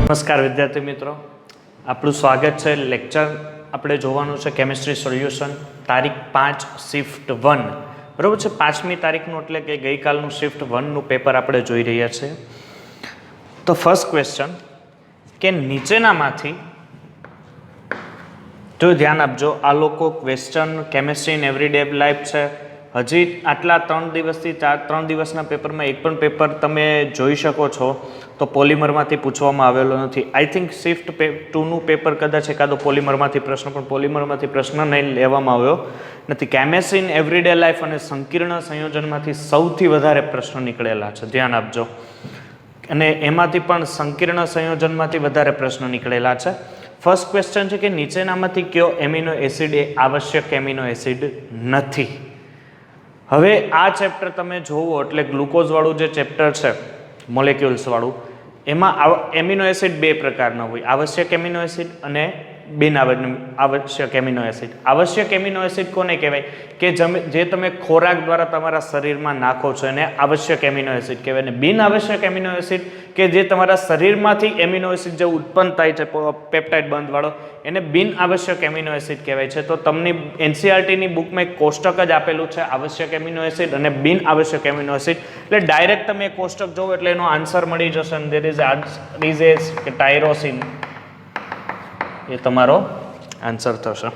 નમસ્કાર વિદ્યાર્થી મિત્રો, આપણું સ્વાગત છે. લેક્ચર આપણે જોવાનું છે કેમિસ્ટ્રી સોલ્યુશન તારીખ 5 શિફ્ટ 1 બરાબર છે. 5મી તારીખનું એટલે કે ગઈકાલનું શિફ્ટ 1નું પેપર આપણે જોઈ રહ્યા છીએ. તો ફર્સ્ટ ક્વેશ્ચન કે નીચેનામાંથી, જો ધ્યાન આપજો, આ લોકો question chemistry in every day life છે. હજી આટલા 3 દિવસથી 3 દિવસના પેપરમાં એક પણ પેપર તમે જોઈ શકો છો તો પોલિમરમાંથી પૂછવામાં આવેલો નથી. આઈ થિંક શિફ્ટ 2નું પેપર કદાચ એકાદો પોલિમરમાંથી પ્રશ્ન, પણ પોલિમરમાંથી પ્રશ્ન નહીં લેવામાં આવ્યો નથી. કેમિસ્ટ્રી ઇન એવરીડે લાઈફ અને સંકીર્ણ સંયોજનમાંથી સૌથી વધારે પ્રશ્નો નીકળેલા છે, ધ્યાન આપજો. અને એમાંથી પણ સંકીર્ણ સંયોજનમાંથી વધારે પ્રશ્નો નીકળેલા છે. ફર્સ્ટ ક્વેશ્ચન છે કે નીચેનામાંથી કયો એમિનો એસિડ એ આવશ્યક એમિનો એસિડ નથી? હવે આ ચેપ્ટર તમે જોવો એટલે ગ્લુકોઝવાળું જે ચેપ્ટર છે, મોલેક્યુલ્સવાળું, એમાં એમિનો એસિડ બે પ્રકારના હોય, આવશ્યક એમિનો એસિડ અને બિન આવશ્યક એમિનો એસિડ. આવશ્યક એમિનો એસિડ કોને કહેવાય? કે જે તમે ખોરાક દ્વારા તમારા શરીરમાં નાખો છો એને આવશ્યક એમિનો એસિડ કહેવાય. અને બિન આવશ્યક એમિનો એસિડ કે જે તમારા શરીરમાંથી એમિનો એસિડ જે ઉત્પન્ન થાય છે પેપ્ટાઇડ બંધવાળો, એને બિન આવશ્યક એમિનો એસિડ કહેવાય છે. તો તમને એનસીઆરટીની બુકમાં એક કોષ્ટક જ આપેલું છે, આવશ્યક એમિનો એસિડ અને બિન આવશ્યક એમિનો એસિડ. એટલે ડાયરેક્ટ તમે એ કોષ્ટક જોવો એટલે એનો આન્સર મળી જશે. અને દેર ઇઝ કે ટાયરોસિન એ તમારો આન્સર થશે.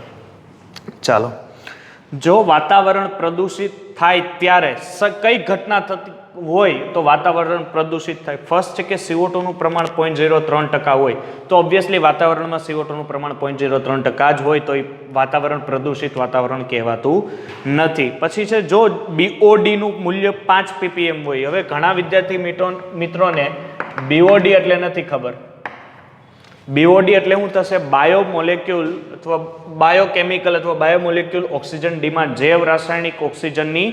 ચાલો, જો વાતાવરણ પ્રદૂષિત થાય ત્યારે કઈ ઘટના થતી હોય તો વાતાવરણ પ્રદૂષિત થાય? ફર્સ્ટ છે કે CO2 નું પ્રમાણ 0.03% હોય તો ઓબ્વિયસલી વાતાવરણમાં CO2 નું પ્રમાણ 0.03% જ હોય તો એ વાતાવરણ પ્રદૂષિત વાતાવરણ કહેવાતું નથી. પછી છે જો BOD નું મૂલ્ય 5 ppm હોય. હવે ઘણા વિદ્યાર્થી મિત્રોને BOD એટલે નથી ખબર. BOD એટલે શું થશે? બાયોમોલેક્યુલ અથવા બાયોકેમિકલ અથવા બાયોમોલેક્યુલ ઓક્સિજન ડિમાન્ડ, જૈવ રાસાયણિક ઓક્સિજનની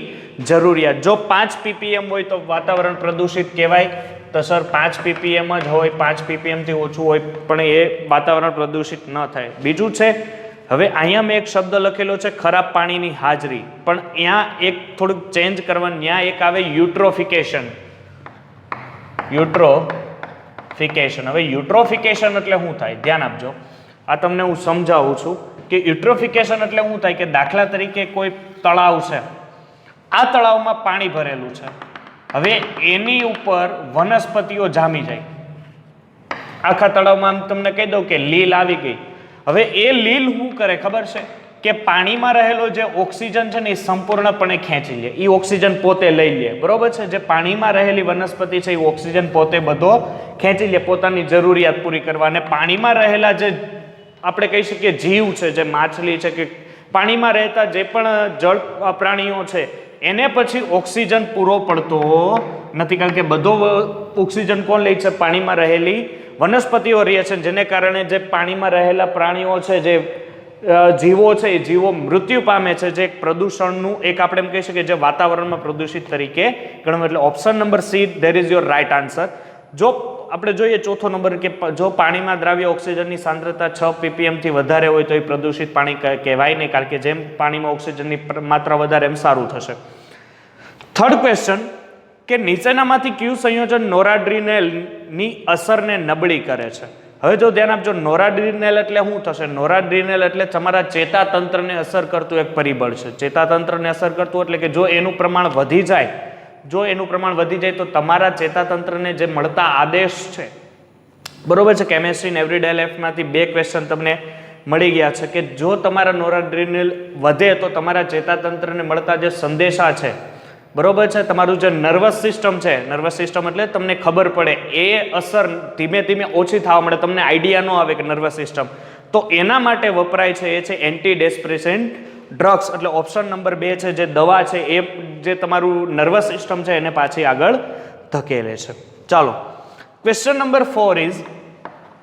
જરૂરિયાત. જો 5 ppm હોય તો વાતાવરણ પ્રદૂષિત કહેવાય? તો સર 5 ppm જ હોય, 5 ppm થી ઓછું હોય પણ એ વાતાવરણ પ્રદૂષિત ન થાય. બીજું છે, હવે અહીંયા મેં એક શબ્દ લખેલો છે ખરાબ પાણીની હાજરી, પણ અહીંયા એક થોડુંક ચેન્જ કરવાનું. ત્યાં એક આવે યુટ્રોફિકેશન. હવે યુટ્રોફિકેશન એટલે શું થાય? ધ્યાન આપજો, આ તમને હું સમજાવું છું કે યુટ્રોફિકેશન એટલે શું થાય. કે દાખલા તરીકે કોઈ તળાવ છે, આ તળાવમાં પાણી ભરેલું છે, હવે એની ઉપર વનસ્પતિઓ જામી જાય. આખા તળાવમાં તમને કહી દઉં કે લીલ આવી ગઈ. હવે એ લીલ શું કરે ખબર છે? કે પાણીમાં રહેલો જે ઓક્સિજન છે ને એ સંપૂર્ણપણે ખેંચી લે, એ ઓક્સિજન પોતે લઈ લે. બરોબર છે? જે પાણીમાં રહેલી વનસ્પતિ છે એ ઓક્સિજન પોતે બધો ખેંચી લે પોતાની જરૂરિયાત પૂરી કરવા. અને પાણીમાં રહેલા જે આપણે કહી શકીએ જીવ છે, જે માછલી છે કે પાણીમાં રહેતા જે પણ જળ પ્રાણીઓ છે, એને પછી ઓક્સિજન પૂરો પડતો નથી. કારણ કે બધો ઓક્સિજન કોણ લે છે? પાણીમાં રહેલી વનસ્પતિઓ રહે છે. જેને કારણે જે પાણીમાં રહેલા પ્રાણીઓ છે, જે જીવો છે, એ જીવો મૃત્યુ પામે છે. જે પ્રદૂષણનું એક આપણે એમ કહી શકીએ જે વાતાવરણમાં પ્રદૂષિત તરીકે ગણવું. એટલે option number see there is your right answer. જો આપણે જોઈએ ચોથો નંબર કે જો પાણીમાં દ્રાવ્ય ઓક્સિજનની સાંદ્રતા 6 ppm થી વધારે હોય તો એ પ્રદૂષિત પાણી કહેવાય નહીં, કારણ કે જેમ પાણીમાં ઓક્સિજનની માત્રા વધારે એમ સારું થશે. થર્ડ ક્વેશ્ચન કે નીચેનામાંથી કયું સંયોજન નોરાડ્રીનેલની અસરને નબળી કરે છે? હવે જો ધ્યાન આપજો, નોરાડ્રીનેલ એટલે શું થશે? નોરાડ્રીનેલ એટલે તમારા ચેતાતંત્રને અસર કરતું એક પરિબળ છે. ચેતાતંત્રને અસર કરતું એટલે કે જો એનું પ્રમાણ વધી જાય તો તમારા ચેતાતંત્રને જે મળતા આદેશ છે, બરોબર છે? કેમિસ્ટ્રી ઇન એવરીડે લાઈફમાંથી 2 ક્વેશ્ચન તમને મળી ગયા છે કે જો તમારા નોરાડ્રીનેલ વધે તો તમારા ચેતાતંત્રને મળતા જે સંદેશા છે, બરોબર છે, તમારું જે નર્વસ સિસ્ટમ છે, નર્વસ સિસ્ટમ એટલે તમને ખબર પડે એ અસર ધીમે ધીમે ઓછી થવા મળે, તમને આઈડિયા ન આવે કે નર્વસ સિસ્ટમ, તો એના માટે વપરાય છે એ છે એન્ટી ડિપ્રેસન્ટ ડ્રગ્સ. એટલે ઓપ્શન નંબર 2 છે જે દવા છે એ જે તમારું નર્વસ સિસ્ટમ છે એને પાછી આગળ ધકેલે છે. ચાલો, ક્વેશ્ચન નંબર 4 ઇઝ,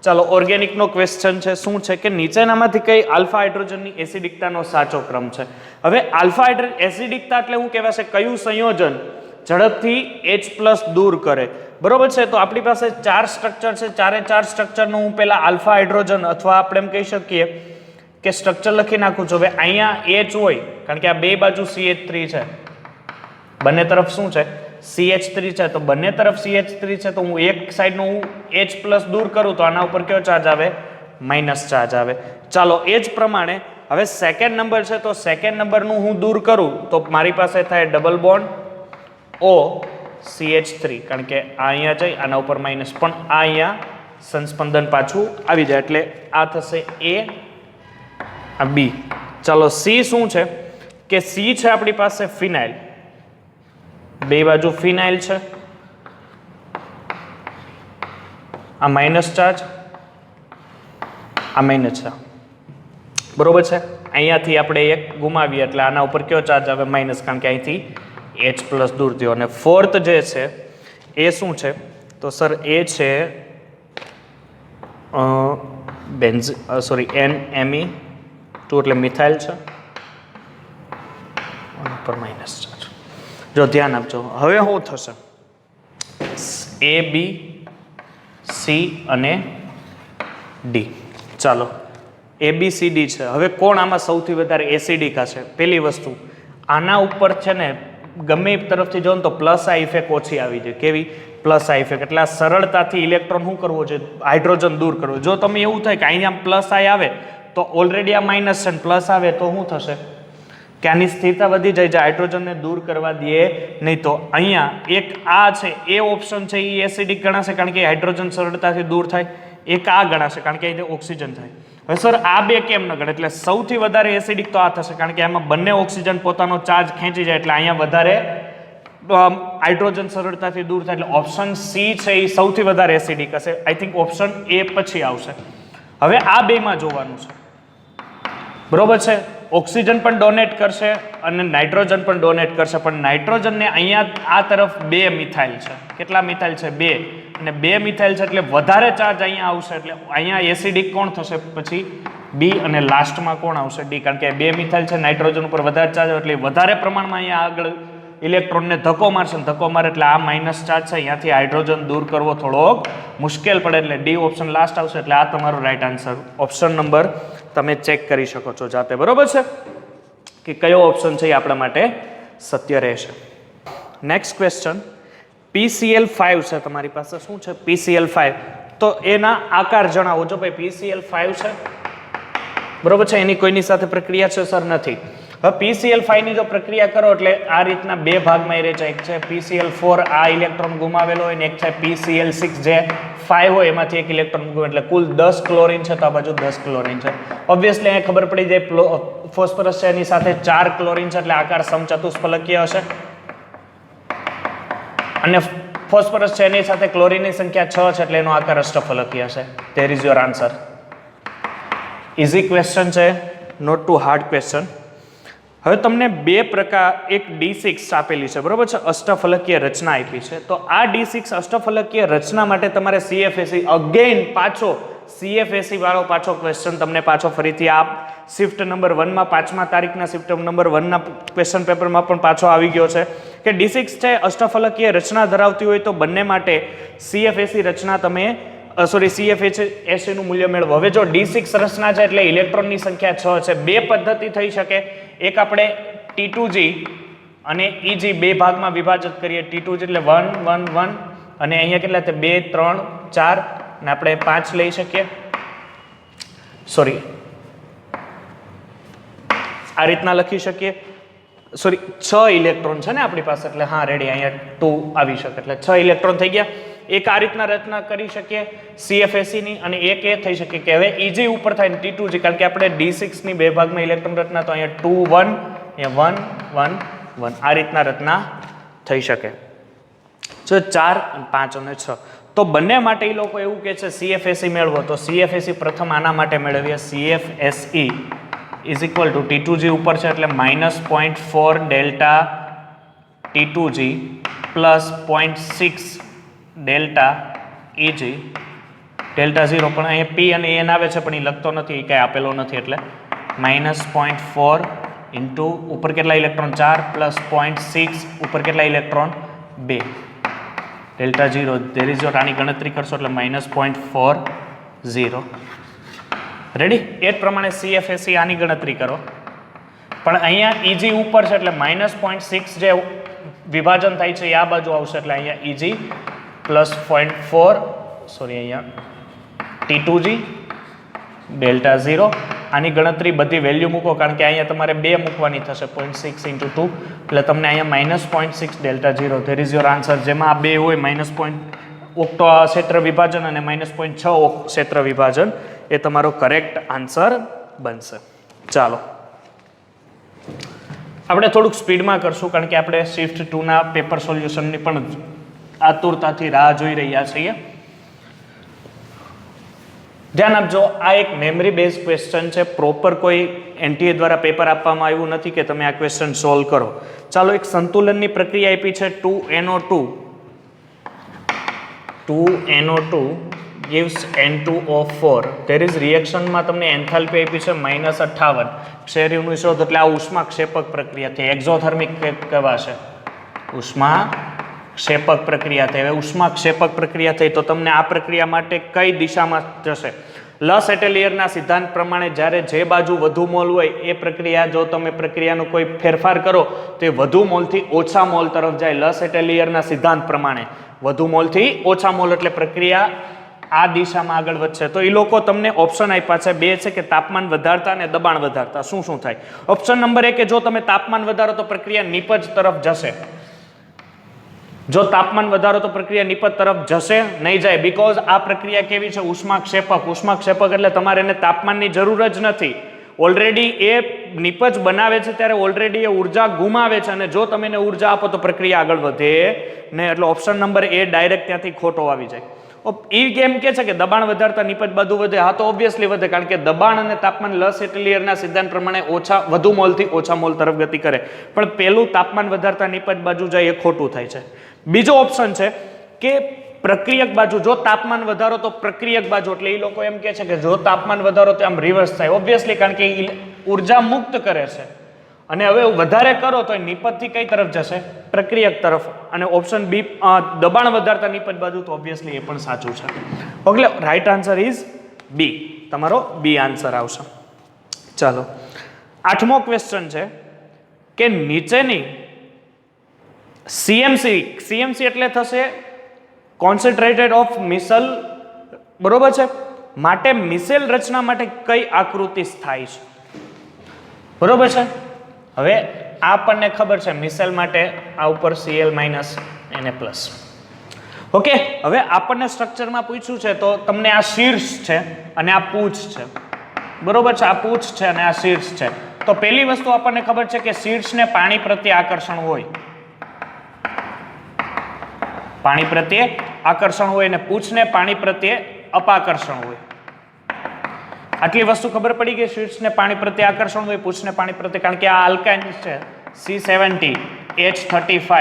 ચાલો ઓર્ગેનિકનો ક્વેશ્ચન છે. શું છે કે નીચેનામાંથી કઈ આલ્ફા હાઇડ્રોજનની એસિડિકતાનો સાચો ક્રમ છે? હવે આલ્ફા એસિડિકતા એટલે શું કહેવાશે? કયું સંયોજન ઝડપથી H+ દૂર કરે? બરોબર છે? તો આપણી પાસે 4 સ્ટ્રક્ચર છે, 4 સ્ટ્રક્ચરનું હું પહેલા આલ્ફા હાઇડ્રોજન અથવા આપણે એમ કહી શકીએ કે સ્ટ્રક્ચર લખી નાખું છું. હવે અહીંયા H હોય કારણ કે આ બે બાજુ CH3 છે, બંને તરફ શું છે? CH3 છે તો બંને તરફ CH3 છે તો હું એક સાઈડનું હું H+ દૂર કરું તો આના ઉપર કયો ચાર્જ આવે? માઇનસ ચાર્જ આવે. ચાલો એ જ પ્રમાણે હવે સેકન્ડ નંબર છે તો સેકન્ડ નંબરનું હું દૂર કરું તો મારી પાસે થાય ડબલ બોન્ડ O CH3 કારણ કે આ અહીંયા જઈ આના ઉપર માઇનસ પણ આ અહીંયા સંસ્પંદન પાછું આવી જાય એટલે આ થશે A આ B. ચાલો C શું છે કે C છે આપણી પાસે ફિનાઇલ, બે બાજુ ફિનાઇલ છે, આ માઇનસ ચાર્જ આ માઇનસ છે બરોબર છે. અહીંયાથી આપણે એક ગુમાવીએ એટલે આના ઉપર કયો ચાર્જ આવે? માઇનસ કારણ કે અહીંથી H+ દૂર થયો. અને ફોર્થ જે છે એ શું છે તો સર એ છે NMe2 એટલે મિથાઇલ છે ઉપર માઇનસ ચાર્જ. જો ધ્યાન આપજો હવે શું થશે? A B C અને D. ચાલો ABCD છે. હવે કોણ આમાં સૌથી વધારે એસિડિક હશે? પેલી વસ્તુ આના ઉપર છે ને ગમે એ તરફથી જો તો પ્લસ આ ઇફેક્ટ ઓછી આવી જાય. કેવી? પ્લસ આ ઇફેક્ટ એટલે આ સરળતાથી ઇલેક્ટ્રોન શું કરવો છે? હાઇડ્રોજન દૂર કરવો. જો તમે એવું થાય કે અહીંયા પ્લસ આઈ આવે તો ઓલરેડી આ માઇનસ છે પ્લસ આવે તો શું થશે કે આની સ્થિરતા વધી જાય છે, હાઇડ્રોજનને દૂર કરવા દે નહીં. તો અહીંયા એક આ છે એ ઓપ્શન છે એ એસિડિક ગણાશે કારણ કે હાઇડ્રોજન સરળતાથી દૂર થાય. એક આ ગણાશે કારણ કે અહીં ઓક્સિજન થાય. હવે સર આ બે કેમ ન ગણે? એટલે સૌથી વધારે એસિડિક તો આ થશે કારણ કે એમાં બંને ઓક્સિજન પોતાનો ચાર્જ ખેંચી જાય એટલે અહીંયા વધારે હાઇડ્રોજન સરળતાથી દૂર થાય એટલે ઓપ્શન સી છે એ સૌથી વધારે એસિડિક હશે. આઈ થિંક ઓપ્શન એ પછી આવશે. હવે આ બેમાં જોવાનું છે બરોબર છે. ઓક્સિજન પણ ડોનેટ કરશે અને નાઇટ્રોજન પણ ડોનેટ કરશે પણ નાઇટ્રોજનને અહીંયા આ તરફ બે મિથાઇલ છે. કેટલા મિથાઇલ છે? બે. અને બે મિથાઇલ છે એટલે વધારે ચાર્જ અહીંયા આવશે એટલે અહીંયા એસિડિક કોણ થશે પછી? બી. અને લાસ્ટમાં કોણ આવશે? ડી. કારણ કે બે મિથાઇલ છે નાઇટ્રોજન ઉપર વધારે ચાર્જ એટલે વધારે પ્રમાણમાં અહીંયા આગળ ઇલેક્ટ્રોનને ધક્કો મારશે. ધક્કો મારે એટલે આ માઇનસ ચાર્જ છે અહીંયાથી હાઇડ્રોજન દૂર કરવો થોડોક મુશ્કેલ પડે એટલે ડી ઓપ્શન લાસ્ટ આવશે. એટલે આ તમારો રાઈટ આન્સર ઓપ્શન નંબર તમે ચેક કરી શકો છો જાતે બરોબર છે કે કયો ઓપ્શન છે એ આપણા માટે સત્ય રહેશે. નેક્સ્ટ ક્વેશ્ચન PCl5 છે તમારી પાસે. શું છે PCl5? તો એના આકાર જણાવો. જો ભાઈ PCl5 છે બરોબર છે એની કોઈની સાથે પ્રક્રિયા છે? સર નથી. હવે PCl5 ની જો પ્રક્રિયા કરો એટલે આ રીતના બે ભાગમાં રહે છે. એક છે PCl4 આ ઇલેક્ટ્રોન ગુમાવેલો હોય ને એક છે PCl6 જે 5 હોય એમાંથી એક ઇલેક્ટ્રોન ગુમાવે એટલે કુલ 10 ક્લોરીન છે તો આ બાજુ 10 ક્લોરીન છે. ઓબ્વિયસલી અહીંયા ખબર પડી જાય ફોસ્ફરસ છે એની સાથે 4 ક્લોરીન છે એટલે આકાર સમચતુષ્ફલકીય હશે અને ફોસ્ફરસ છે એની સાથે ક્લોરીનની સંખ્યા 6 છે એટલે એનો આકાર અષ્ટફલકીય હશે. There is your answer. Easy question છે, નોટ ટુ હાર્ડ ક્વેશ્ચન. હવે તમને બે પ્રકાર એક D6 આપેલી છે બરોબર છે, અષ્ટફલકીય રચના આપી છે. તો આ D6 અષ્ટફલકીય રચના માટે તમારે CFAC અગેન પાછો CFAC વાળો પાછો ક્વેશ્ચન તમને પાછો ફરીથી આ શિફ્ટ નંબર 1 માં 5મા તારીખના શિફ્ટ નંબર 1 ના ક્વેશ્ચન પેપરમાં પણ પાછો આવી ગયો છે કે D6 છે અષ્ટફલકીય રચના ધરાવતી હોય તો બંને માટે CFAC રચના તમે CFAC નું મૂલ્ય મેળવો. હવે જો D6 રચના છે એટલે ઇલેક્ટ્રોનની સંખ્યા 6 છે. બે પદ્ધતિ થઈ શકે. એક આપણે T2G અને EG બે ભાગમાં વિભાજિત કરીએ. T2G એટલે 1 1 1 અને અહીંયા કેટલા છે 2 3 4 અને આપણે 5 લઈ શકીએ. સોરી આ રીતના લખી શકીએ. સોરી 6 ઇલેક્ટ્રોન છે ને આપણી પાસે એટલે હા રેડી અહીંયા 2 આવી શકે એટલે 6 ઇલેક્ટ્રોન થઈ ગયા. એક આ રીતના રચના કરી શકીએ CFAC ની અને એક એ થઈ શકે કે હવે EG ઉપર થાય ને T2G કારણ કે આપણે D6 ની બે ભાગમાં ઇલેક્ટ્રોન રચના તો અહીંયા 2 1 અહીંયા 1 1 1 આ રીતના રચના થઈ શકે. જો 4 5 અને 6 તો બંને માટે એ લોકો એવું કહે છે CFAC મેળવો તો CFAC પ્રથમ આના માટે મેળવીએ. CFSE is equal two T2G ઉપર છે એટલે -0.4 delta T2G plus 0.6 delta EG delta 0 પણ અહીંયા P અને N આવે છે પણ એ લખતો નથી, એ કાંઈ આપેલો નથી એટલે -0.4 ઇન્ટુ ઉપર કેટલા ઇલેક્ટ્રોન 4 પ્લસ 0.6 ઉપર કેટલા ઇલેક્ટ્રોન 2 ડેલ્ટા 0 ધેર ઇઝ આની ગણતરી કરશો એટલે -0.40 રેડી. એ જ પ્રમાણે CFAC આની ગણતરી કરો પણ અહીંયા EG ઉપર છે એટલે -0.6 જે વિભાજન થાય છે એ આ બાજુ આવશે એટલે અહીંયા EG પ્લસ 0.4 સોરી અહીંયા T2G ડેલ્ટા 0. આની ગણતરી બધી વેલ્યુ મૂકો કારણ કે અહીંયા તમારે 2 મૂકવાની થશે 0.6 × 2 એટલે તમને અહીંયા -0.6 delta 0 there is your answer. જેમાં આ 2 હોય ઓક્ટો ક્ષેત્ર વિભાજન અને -0.6 ક્ષેત્ર વિભાજન એ તમારો કરેક્ટ આન્સર બનશે. ચાલો આપણે થોડુંક સ્પીડમાં કરશું કારણ કે આપણે શિફ્ટ 2 ના પેપર સોલ્યુશનની પણ આતુરતાથી રાહ જોઈ રહ્યા છીએ. ધ્યાન આપજો, આ એક મેમરી બેઝ ક્વેશ્ચન છે. પ્રોપર કોઈ એનટીએ દ્વારા પેપર આપવામાં આવ્યું નથી કે તમે આ ક્વેશ્ચન સોલ્વ કરો. ચાલો એક સંતુલનની પ્રક્રિયા આપી છે 2NO2 gives N2O4. there is reactionમાં તમને એન્થાલ્પી આપી છે -58. ક્ષેત્રનું શોધ એટલે આ ઉષ્માક્ષેપક પ્રક્રિયા થઈ. એક્ઝોથર્મિક કહેવાશે ઉષ્માક્ષેપક પ્રક્રિયા થઈ. હવે ઉષ્માક્ષેપક પ્રક્રિયા થઈ તો તમને આ પ્રક્રિયા માટે કઈ દિશામાં જશે? લસ એટેલિયરના સિદ્ધાંત પ્રમાણે જ્યારે જે બાજુ વધુ મોલ હોય એ પ્રક્રિયા જો તમે પ્રક્રિયાનો કોઈ ફેરફાર કરો તો એ વધુ મોલથી ઓછા મોલ તરફ જાય. લસ એટેલિયરના સિદ્ધાંત પ્રમાણે વધુ મોલથી ઓછા મોલ એટલે પ્રક્રિયા આ દિશામાં આગળ વધશે. તો એ લોકો તમને ઓપ્શન આપ્યા છે 2 છે કે તાપમાન વધારતા અને દબાણ વધારતા. શું થાય? ઓપ્શન નંબર 1 કે જો તમે તાપમાન વધારો તો પ્રક્રિયા નિપજ તરફ જશે. જો તાપમાન વધારો તો પ્રક્રિયા નિપજ તરફ જશે નહીં જાય. બીકોઝ આ પ્રક્રિયા કેવી છે? ઉષ્માક્ષેપક. ઉષ્માક્ષેપક એટલે તમારે એને તાપમાનની જરૂર જ નથી. ઓલરેડી એ નિપજ બનાવે છે ત્યારે ઓલરેડી એ ઉર્જા ગુમાવે છે અને જો તમે એને ઉર્જા આપો તો પ્રક્રિયા આગળ વધે નહીં. એટલે ઓપ્શન નંબર A ડાયરેક્ટ ત્યાંથી ખોટો આવી જાય. એ કેમ કે છે કે દબાણ વધારતા નિપજ બધું વધે? હા તો ઓબ્વિયસલી વધે કારણ કે દબાણ અને તાપમાન લસ એટેલિયરના સિદ્ધાંત પ્રમાણે વધુ મોલથી ઓછા મોલ તરફ ગતિ કરે. પણ પેલું તાપમાન વધારતા નિપજ બાજુ જાય એ ખોટું થાય છે. બીજો ઓપ્શન છે કે પ્રક્રિયક બાજુ. જો તાપમાન વધારો તો પ્રક્રિયક બાજુ. એટલે એ લોકો એમ કે છે કે જો તાપમાન વધારો તો આમ રિવર્સ થાય. ઓબ્વિયસલી કારણ કે ઉર્જા મુક્ત કરે છે અને હવે વધારે કરો તો નિપજથી કઈ તરફ જશે? પ્રક્રિયક તરફ. અને ઓપ્શન બી દબાણ વધારતા નિપજ બાજુ તો ઓબ્વિયસલી એ પણ સાચું છે. એટલે રાઈટ આન્સર ઇઝ બી. તમારો બી આન્સર આવશે. ચાલો 8મો ક્વેશ્ચન છે કે નીચેની CMC એટલે થશે કોન્સન્ટ્રેટેડ ઓફ મિસલ, બરોબર છે? માટે મિસેલ રચના માટે કઈ આકૃતિ સ્થાયી છે? બરોબર છે. હવે આપણને ખબર છે મિસેલ માટે આ ઉપર Cl- Na+. ઓકે, હવે આપણને સ્ટ્રક્ચરમાં પૂછ્યું છે તો તમને આ શીર્ષ છે અને આ પૂંછ છે. બરોબર છે? આ પૂંછ છે અને આ શીર્ષ છે. તો પહેલી વસ્તુ આપણને ખબર છે કે શીર્ષને પાણી પ્રત્યે આકર્ષણ હોય. પાણી પ્રત્યે આકર્ષણ હોય અને પૂંછને પાણી પ્રત્યે અપાકર્ષણ હોય. આટલી વસ્તુ ખબર પડી કે શીર્ષને પાણી પ્રત્યે આકર્ષણ હોય, પૂંછને પાણી પ્રત્યે, કારણ કે આ આલ્કાઇન છે C70H35.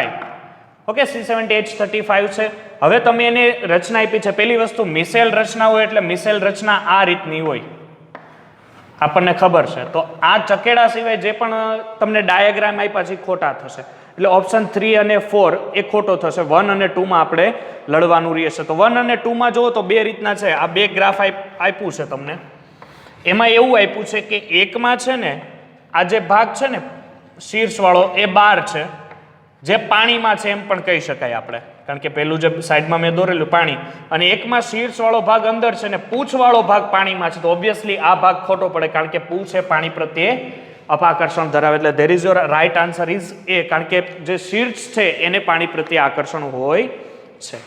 ઓકે, C70H35 છે. હવે તમે એને રચના આપી છે. પહેલી વસ્તુ મિસેલ રચના હોય એટલે મિસેલ રચના આ રીતની હોય આપણને ખબર છે. તો આ ચકેડા સિવાય જે પણ તમને ડાયાગ્રામ આપ્યા છે ખોટા થશે. એટલે ઓપ્શન 3 અને 4 એ ખોટો થશે. 1 અને 2 માં આપણે લડવાનું રહેશે. તો 1 અને 2 માં જુઓ તો બે રીતના છે. આ બે ગ્રાફ આપ્યું છે તમને. એમાં એવું આપ્યું છે કે એકમાં છે ને આ જે ભાગ છે ને શીર્ષવાળો એ 12 છે, જે પાણીમાં છે એમ પણ કહી શકાય આપણે, કારણ કે પેલું જે સાઈડમાં મેં દોરેલું પાણી, અને એકમાં શીર્ષવાળો ભાગ અંદર છે ને પૂંછવાળો ભાગ પાણીમાં છે. તો ઓબ્વિયસલી આ ભાગ ખોટો પડે કારણ કે પૂંછ એ પાણી પ્રત્યે અપાકર્ષણ ધરાવે. એટલે there is your right answer is A, કારણ કે જે શીર્ષ છે એને પાણી પ્રત્યે આકર્ષણ હોય છે.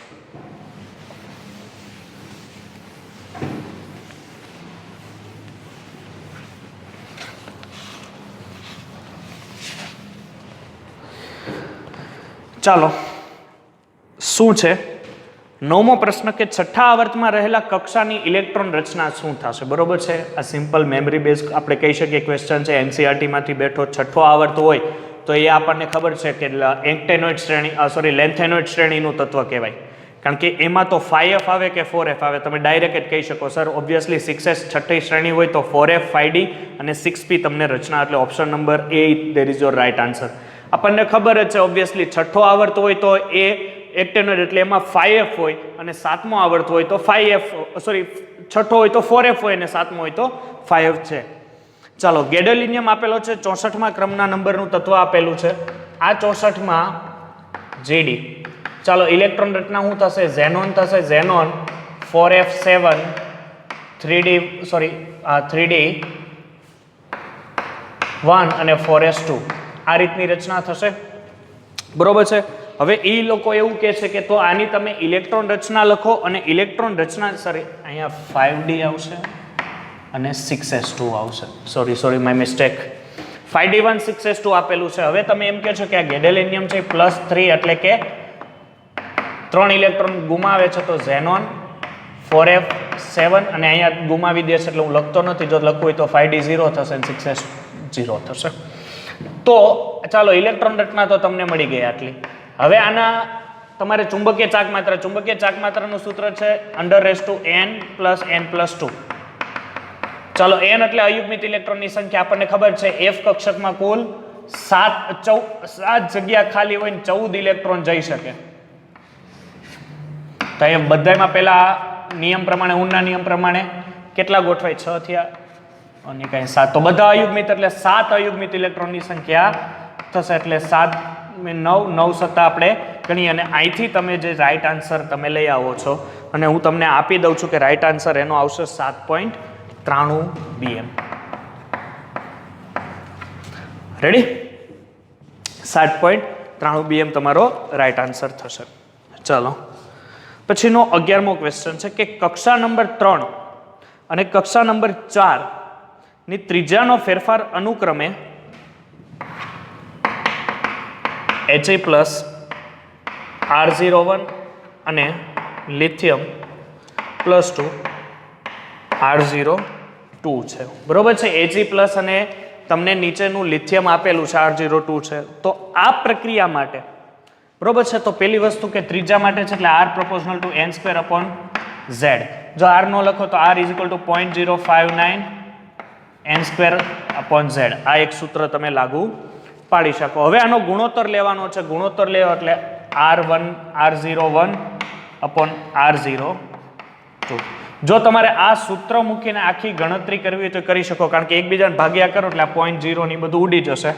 ચાલો શું છે 9મો પ્રશ્ન કે છઠ્ઠા આવર્તમાં રહેલા કક્ષાની ઇલેક્ટ્રોન રચના શું થશે? બરોબર છે. આ સિમ્પલ મેમરી બેઝ આપણે કહી શકીએ ક્વેશ્ચન છે. NCERT માંથી બેઠો છઠ્ઠો આવર્ત હોય તો એ આપણને ખબર છે કે એક્ટેનોઇડ શ્રેણી લેન્થેનોઇડ શ્રેણીનું તત્વ કહેવાય, કારણ કે એમાં તો 5f આવે કે 4f આવે. તમે ડાયરેક્ટ જ કહી શકો સર ઓબ્વિયસલી 6s છઠ્ઠી શ્રેણી હોય તો 4f 5d અને 6p તમને રચના. એટલે option number A there is your right answer. આપણને ખબર જ છે ઓબ્વિયસલી છઠ્ઠો આવર્ત હોય તો એ એક્ટેનોઇડ એટલે એમાં 5f હોય, અને 7મો આવર્ત હોય તો છઠ્ઠો હોય તો 4f હોય અને 7મો હોય તો 5f છે. ચાલો ગેડોલિનિયમ આપેલો છે 64મા ક્રમના નંબરનું તત્વ આપેલું છે. આ 64માં GD. ચાલો ઇલેક્ટ્રોન રચના શું થશે? ઝેનોન થશે. ઝેનોન 4f7 3d 1 અને 4s2 આ રીતની રચના થશે. બરોબર છે. હવે એ લોકો એવું કહે છે કે તો આની તમે ઇલેક્ટ્રોન રચના લખો અને ઇલેક્ટ્રોન રચના અહીંયા 5d આવશે અને 6s2 આવશે. Sorry my mistake. 5d1 6s2 આપેલું છે. હવે તમે એમ કહો છો કે આ ગેડેલેનિયમ છે +3 એટલે કે 3 ઇલેક્ટ્રોન ગુમાવે છે તો ઝેનોન 4f7 અને અહીંયા ગુમાવી દે છે એટલે હું લખતો નથી. જો લખવું હોય તો 5d 0 થશે અને 6s 0 થશે. તો ચાલો ઇલેક્ટ્રોન રચના તો તમને મળી ગઈ આટલી. હવે આના તમારે ચુંબકીય ચાક માત્રાનું સૂત્ર છે (n+n+2). ચાલો n એટલે અયુગ્મિત ઇલેક્ટ્રોનની સંખ્યા આપણને ખબર છે. f કક્ષકમાં કુલ 7 જગ્યા ખાલી હોય ને 14 ઇલેક્ટ્રોન જઈ શકે. તો એ બધામાં પહેલા નિયમ પ્રમાણે ઊંડના નિયમ પ્રમાણે કેટલા ગોઠવાય? 6 થયા અને કઈ 7. તો બધા અયુગ્મિત એટલે 7 અયુગ્મિત ઇલેક્ટ્રોનની સંખ્યા થશે. એટલે 7 9 સત્તા આપણે ગણીએ અને અહીંથી તમે જે રાઈટ આન્સર તમે લઈ આવો છો અને હું તમને આપી દઉં છું કે રાઈટ આન્સર એનો આવશે 7.93 BM. રેડી? 7.93 BM તમારો રાઈટ આન્સર થશે. ચાલો પછીનો 11મો ક્વેશ્ચન છે કે કક્ષા નંબર 3 અને કક્ષા નંબર 4 ની ત્રિજ્યાનો ફેરફાર અનુક્રમે Ha+ R01 અને લિથિયમ +2 R02 છે. બરોબર છે. Ag+ અને તમને નીચેનું લિથિયમ આપેલું છે R02 છે. તો આ પ્રક્રિયા માટે બરોબર છે. તો પહેલી વસ્તુ કે ત્રિજ્યા માટે છે એટલે R = n²/z. જો R નો લખો તો R = 0.059 n²/z. આ એક સૂત્ર તમે લાગુ પાડી શકો. હવે આનો ગુણોત્તર લેવાનો છે. ગુણોત્તર લેવો એટલે R01/R02. જો તમારે આ સૂત્ર મૂકીને આખી ગણતરી કરવી હોય તો કરી શકો, કારણ કે એકબીજાને ભાગ્યા કરો એટલે આ 0.0 ની બધું ઉડી જશે.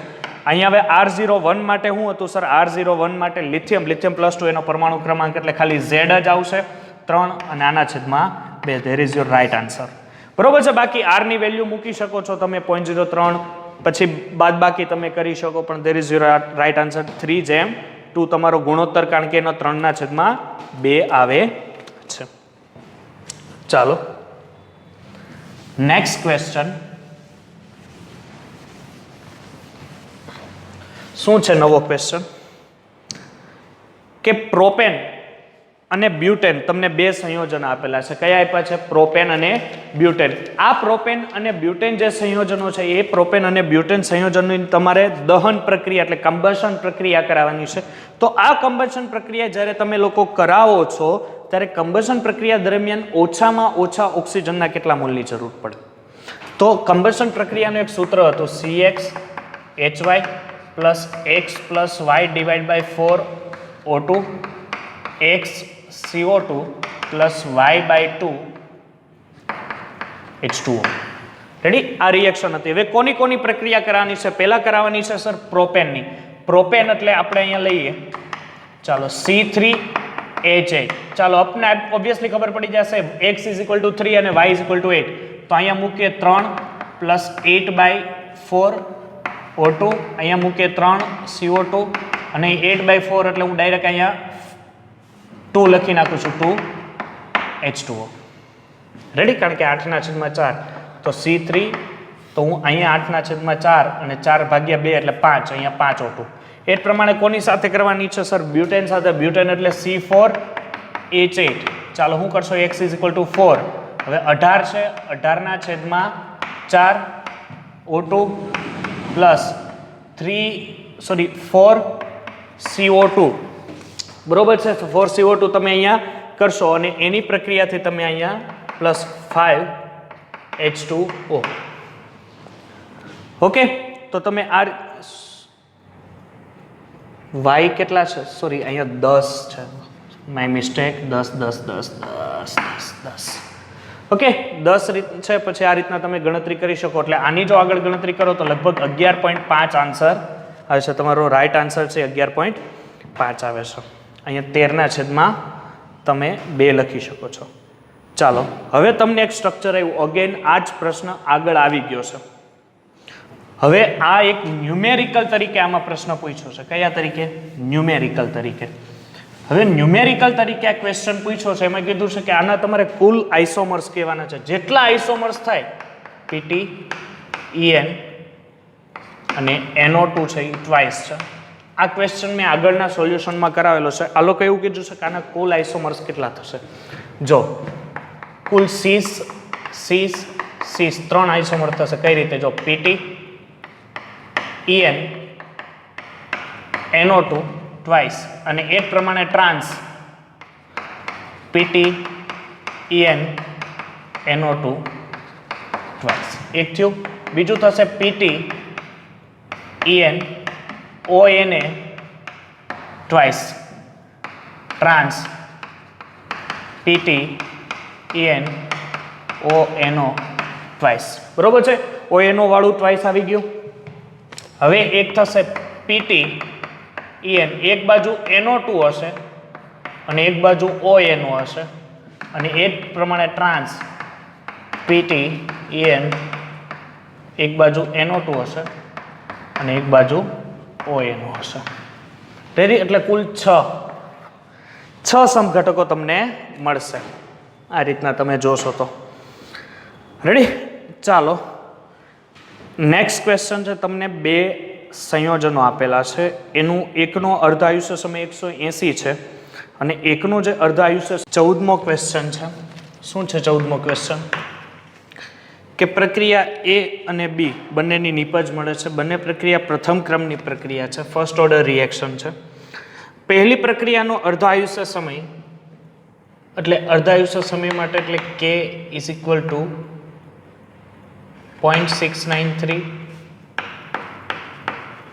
અહીંયા હવે R01 માટે શું હતું સર? R01 માટે લિથિયમ +2 એનો પરમાણુ ક્રમાંક એટલે ખાલી Z જ આવશે 3 અને આના છેદમાં 2. There is your right answer. બરોબર છે. બાકી R ની વેલ્યુ મૂકી શકો છો તમે 0.03 પછી બાદ બાકી તમે કરી શકો, પણ there is your right answer 3:2 તમારો ગુણોત્તર, કારણ કે એનો 3/2 આવે છે. ચાલો નેક્સ્ટ ક્વેશ્ચન શું છે? નવો ક્વેશ્ચન કે પ્રોપેન અને બ્યુટેન તમને બે સંયોજન આપેલા છે. કયા આપ્યા છે? પ્રોપેન અને બ્યુટેન. આ પ્રોપેન અને બ્યુટેન જે સંયોજનો છે એ પ્રોપેન અને બ્યુટેન સંયોજનની તમારે દહન પ્રક્રિયા એટલે કમ્બશન પ્રક્રિયા કરાવવાની છે. તો આ કમ્બશન પ્રક્રિયા જ્યારે તમે લોકો કરાવો છો ત્યારે કમ્બશન પ્રક્રિયા દરમિયાન ઓછામાં ઓછા ઓક્સિજનના કેટલા મોલની જરૂર પડે? તો કમ્બશન પ્રક્રિયાનું એક સૂત્ર હતું CxHy + x + y / 4 O2 x CO2 + y/2 H2O. Ready? આ રિએક્શન હતી. હવે કોની પ્રક્રિયા કરવાની છે? પહેલા કરાવવાની છે સર પ્રોપેનની. પ્રોપેન એટલે આપણે અહીંયા લઈએ ચાલો C3H8. ચાલો આપણે ઓબ્વિયસલી ખબર પડી જશે x = 3 અને y = 8. તો અહીંયા મૂકીએ 3 + 8/4 O2, અહીંયા મૂકીએ 3 CO2 અને 8/4 એટલે હું ડાયરેક્ટ અહીંયા 2 લખી નાખું છું 2 H2O. રેડી? કારણ કે 8/4 તો C3 તો હું અહીંયા 8/4 અને 4/2 એટલે 5, અહીંયા 5 O2. એ પ્રમાણે કોની સાથે કરવાની છે સર? બ્યુટેન સાથે. બ્યુટેન એટલે C4H8. ચાલો શું કરશો? x = 4. હવે 18 છે, 18/4 O2 + 4 CO2. બરોબર છે? 4 CO2 તમે અહીંયા કરશો અને એની પ્રક્રિયાથી તમે અહીંયા +5 H2O. ઓકે? તો તમે આ y કેટલા છે? સોરી અહીંયા 10 છે, માય મિસ્ટેક. 10. ઓકે? 10 રીત છે. પછી આ રીતના તમે ગણતરી કરી શકો. એટલે આની જો આગળ ગણતરી કરો તો લગભગ 11.5 આન્સર આવે છે. તમારો રાઈટ આન્સર છે 11.5. 5 આવે છે. અહીંયા 13 ના છેદમાં તમે 2 લખી શકો છો. ચાલો હવે તમને એક સ્ટ્રક્ચર આવ્યું. અગેન આ જ પ્રશ્ન આગળ આવી ગયો છે. હવે આ એક ન્યુમેરિકલ તરીકે આમાં પ્રશ્ન પૂછ્યો છે. કયા તરીકે? ન્યુમેરિકલ તરીકે. હવે ન્યુમેરિકલ તરીકે આ ક્વેશ્ચન પૂછ્યો છે. એમાં કીધું છે કે આના તમારે કુલ આઇસોમર્સ કહેવાના છે. જેટલા આઇસોમર્સ થાય PT, EN અને NO2 છે એ ટ્વાઇસ છે. આ ક્વેશ્ચન મેં આગળના સોલ્યુશનમાં કરાવેલો છે. આ લોકો એવું કીધું છે કે આના કુલ આઇસોમર્સ કેટલા થશે. જો કુલ સીસ 3 આઇસોમર થશે. કઈ રીતે? જો PT, EN, NO2 ટ્વાઇસ અને એ પ્રમાણે trans PT, EN, NO2 twice. એક થયું. બીજું થશે PT, EN, ONA twice trans PT, EN, ONO twice. બરોબર છે? ONO વાળું ટ્વાઇસ આવી ગયું. હવે એક થશે PT, EN, એક બાજુ NO2 હશે અને એક બાજુ ONO હશે અને એ જ પ્રમાણે ટ્રાન્સ PT, EN, એક બાજુ NO2 હશે અને એક બાજુ ONO હશે. રેડી? એટલે કુલ 6 સમઘટકો તમને મળશે. આ રીતના તમે જોશો તો. રેડી? ચાલો નેક્સ્ટ ક્વેશ્ચન છે. તમને 2 સંયોજનો આપેલા છે. એનું એકનો અર્ધ આયુષ્ય સમય 180 છે અને એકનું જે અર્ધ આયુષ્ય 14મો ક્વેશ્ચન છે. શું છે 14મો ક્વેશ્ચન? કે પ્રક્રિયા A અને B બંનેની નિપજ મળે છે. બંને પ્રક્રિયા પ્રથમ ક્રમની પ્રક્રિયા છે. ફર્સ્ટ ઓર્ડર રિએક્શન છે. પહેલી પ્રક્રિયાનો અર્ધ આયુષ્ય સમય એટલે અર્ધ આયુષ્ય સમય માટે એટલે K is equal two 0.693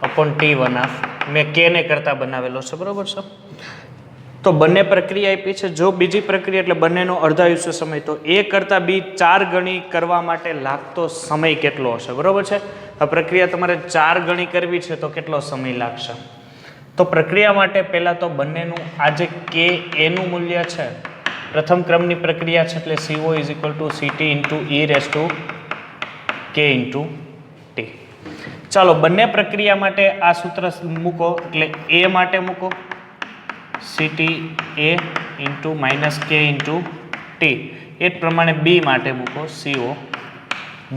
upon T1/2. મેં K ને કરતા બનાવેલો છે. બરોબર છે? તો બંને પ્રક્રિયા આપી છે. જો બીજી પ્રક્રિયા એટલે બંનેનો અર્ધ આયુષ્ય સમય, તો A કરતાં B 4 ગણી કરવા માટે લાગતો સમય કેટલો હશે? બરોબર છે? આ પ્રક્રિયા તમારે 4 ગણી કરવી છે તો કેટલો સમય લાગશે? તો પ્રક્રિયા માટે પહેલા તો બંનેનું આ જે K A નું મૂલ્ય છે, પ્રથમ ક્રમની પ્રક્રિયા છે એટલે CO is equal to CT into E raise to K into T. ચાલો બંને પ્રક્રિયા માટે આ સૂત્ર મૂકો. એટલે A માટે મૂકો CT A into minus K into T. એ જ પ્રમાણે B માટે મૂકો CO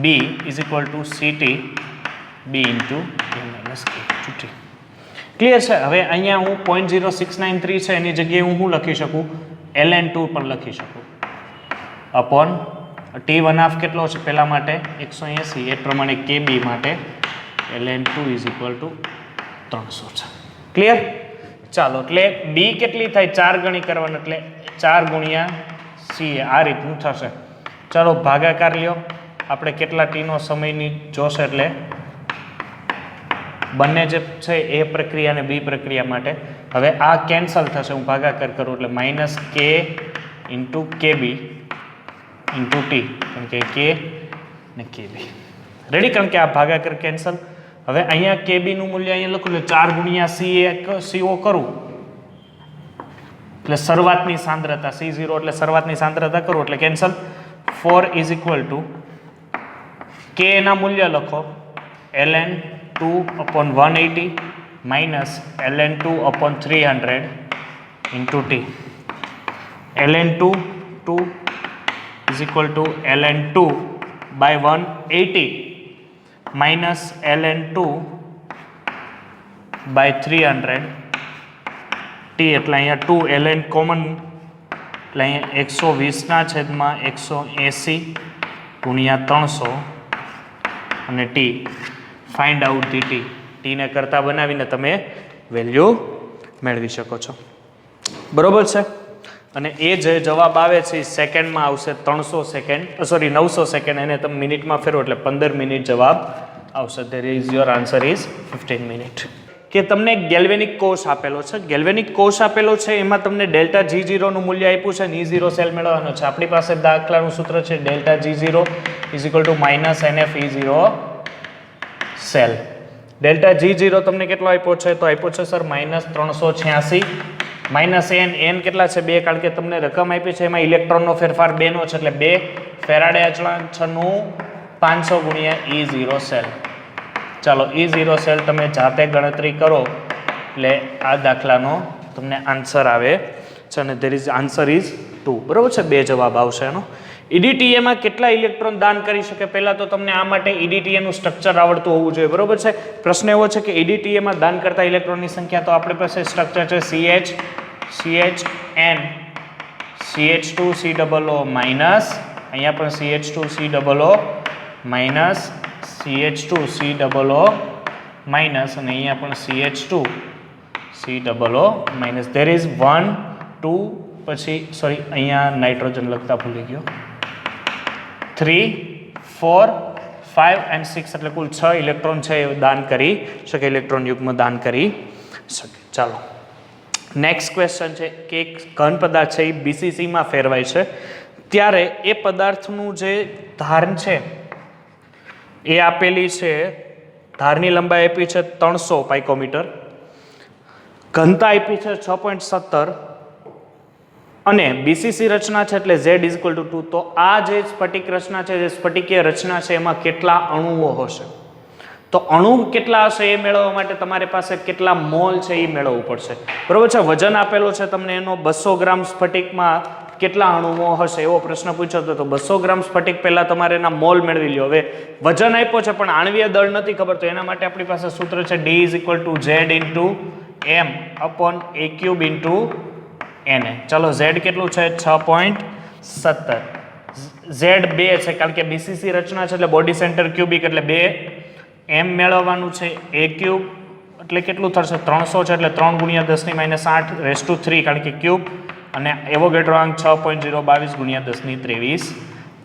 B is equal to CT B into A minus K into T. Clear છે? હવે અહીંયા હું 0.0693 છે એની જગ્યાએ હું શું લખી શકું? ln2 પણ લખી શકું અપોન T1/2 કેટલો છે પહેલા માટે 180. એ પ્રમાણે KB માટે ln2 ઇઝ ઇક્વલ ટુ 300 છે. ક્લિયર? ચાલો એટલે B કેટલી થાય? 4 ગણી કરવાનું એટલે 4 ગુણ્યા CA આ રીતનું થશે. ચાલો ભાગાકાર લ્યો. આપણે કેટલા ટીનો સમયની જોશે એટલે બંને જે છે એ પ્રક્રિયા અને B પ્રક્રિયા માટે. હવે આ કેન્સલ થશે. હું ભાગાકાર કરું એટલે minus K into KB into T. કારણ કે K ને KB. રેડી? કારણ કે આ ભાગાકાર કેન્સલ. હવે અહીંયા KB નું મૂલ્ય અહીંયા લખું એટલે 4 ગુણ્યા CO કરું એટલે શરૂઆતની સાંદ્રતા C0 એટલે શરૂઆતની સાંદ્રતા કરું એટલે cancel. 4 is equal two K ના મૂલ્ય લખો ln2 upon 180 minus ln2 upon 300 into T. ln2 is equal to ln2 by 180 minus ln2 by 300 T. એટલે અહીંયા 2 ln કોમન એટલે અહીંયા 120 ના છેદમાં 180 ગુણ્યા 300 અને T. Find out the T. T ને કરતા બનાવીને તમે વેલ્યુ મેળવી શકો છો. બરોબર છે? અને એ જે જવાબ આવે છે એ સેકન્ડમાં આવશે. 300 સેકન્ડ 900 સેકન્ડ એને તમે મિનિટમાં ફેરવો એટલે 15 મિનિટ જવાબ આવશે. There is your answer is 15 minute. કે તમને ગેલ્વેનિક કોષ આપેલો છે. ગેલ્વેનિક કોષ આપેલો છે એમાં તમને ડેલ્ટા G0 નું મૂલ્ય આપ્યું છે અને E0 સેલ મેળવવાનો છે. આપણી પાસે દાખલાનું સૂત્ર છે delta G0 is equal two minus NF E0 cell. Delta G0 તમને કેટલો આપ્યો છે? તો આપ્યો છે સર -386 માઇનસ n કેટલા છે? 2, કારણ કે તમને રકમ આપી છે એમાં ઇલેક્ટ્રોનનો ફેરફાર 2 નો છે, એટલે 2 ફેરાડે અચળાંકનું 500 ગુણ્યા E0 સેલ. ચાલો E0 સેલ તમે જાતે ગણતરી કરો એટલે આ દાખલાનો તમને આન્સર આવે છે અને ધેર ઇઝ આન્સર ઇઝ 2. બરાબર છે, 2 જવાબ આવશે એનો. EDTA કેટલા ઇલેક્ટ્રોન દાન કરી શકે? પહેલા તો તમને આ માટે EDTA નું સ્ટ્રક્ચર આવડતું હોવું જોઈએ. બરોબર છે. પ્રશ્ન એવો છે કે EDTA દાન કરતા ઇલેક્ટ્રોનની સંખ્યા, તો આપણી પાસે સ્ટ્રક્ચર છે CHN CH2COO માઇનસ, અહીંયા પણ CH2COO માઇનસ, CH2COO માઇનસ અને અહીંયા પણ CH2COO માઇનસ. ધેર ઇઝ 1 2 પછી સોરી અહીંયા નાઇટ્રોજન લખતા ભૂલી ગયો, 3 4 5 and 6 એટલે કુલ 6 ઇલેક્ટ્રોન છે એ દાન કરી શકે, ઇલેક્ટ્રોન યુગ્મ દાન કરી શકે. ચાલો નેક્સ્ટ ક્વેશ્ચન છે કે એક ઘન પદાર્થ છે એ BCC માં ફેરવાય છે ત્યારે એ પદાર્થનું જે ધાર છે એ આપેલી છે, ધારની લંબાઈ આપી છે 300 પાઇકોમીટર, ઘનતા આપી છે 6.17 અને BCC રચના છે એટલે Z = 2. તો આ જે સ્ફટિક રચના છે, જે સ્ફટિકીય રચના છે એમાં કેટલા અણુઓ હશે? તો અણુ કેટલા હશે એ મેળવવા માટે તમારી પાસે કેટલા મોલ છે એ મેળવવું પડશે. બરોબર છે. વજન આપેલો છે તમને એનો, 200 ગ્રામ સ્ફટિકમાં કેટલા અણુઓ હશે એવો પ્રશ્ન પૂછ્યો હતો. તો 200 ગ્રામ સ્ફટિક પહેલા તમારે એના મોલ મેળવી લો. હવે વજન આપ્યો છે પણ આણ્વીય દળ નથી ખબર, તો એના માટે આપણી પાસે સૂત્ર છે D = Z × M/A³ × Na. ચાલો Z કેટલું છે? 6.17. Z 2 છે કારણ કે BCC રચના છે એટલે બોડી સેન્ટર ક્યુબિક એટલે 2. M મેળવવાનું છે A³ એટલે કેટલું થશે? 300 છે એટલે 3 × 10⁻8⁻³ કારણ કે ક્યુબ, અને એવોગેડ્રો આંક 6.022 × 10⁻23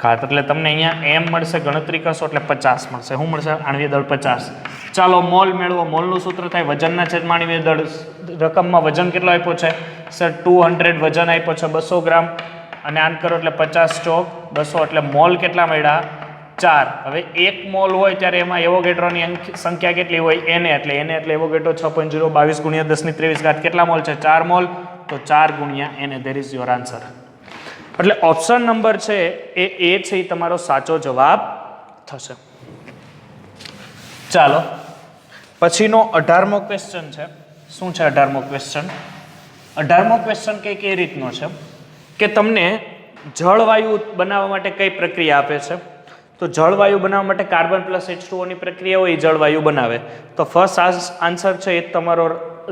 ઘાત. એટલે તમને અહીંયા M મળશે, ગણતરી કરશો એટલે 50 મળશે. શું મળશે? આણ્વીય દળ 50. ચાલો મોલ મેળવો. મોલનું સૂત્ર થાય વજનના છેદમાં આણ્વીય દળ. રકમમાં વજન કેટલો આપ્યો છે સર? 200 વજન આપ્યો છે, 200 ગ્રામ, અને આન કરો એટલે 50 ચોક 200 એટલે મોલ કેટલા મળ્યા? 4. હવે 1 મોલ હોય ત્યારે એમાં એવોગેડ્રોની સંખ્યા કેટલી હોય? Na. એટલે Na એટલે એવોગેડ્રો 6.022 × 10⁻23 ઘાત. કેટલા મોલ છે? 4 મોલ. તો 4 × Na. There is your answer. એટલે ઓપ્શન નંબર છે એ છે એ તમારો સાચો જવાબ થશે. ચાલો પછીનો 18મો ક્વેશ્ચન છે. શું છે 18મો ક્વેશ્ચન? 18મો ક્વેશ્ચન કંઈક એ રીતનો છે કે તમને જળવાયુ બનાવવા માટે કઈ પ્રક્રિયા આપે છે? તો જળવાયુ બનાવવા માટે કાર્બન + H2O ની પ્રક્રિયા હોય એ જળવાયુ બનાવે. તો ફર્સ્ટ આન્સર છે એ તમારો,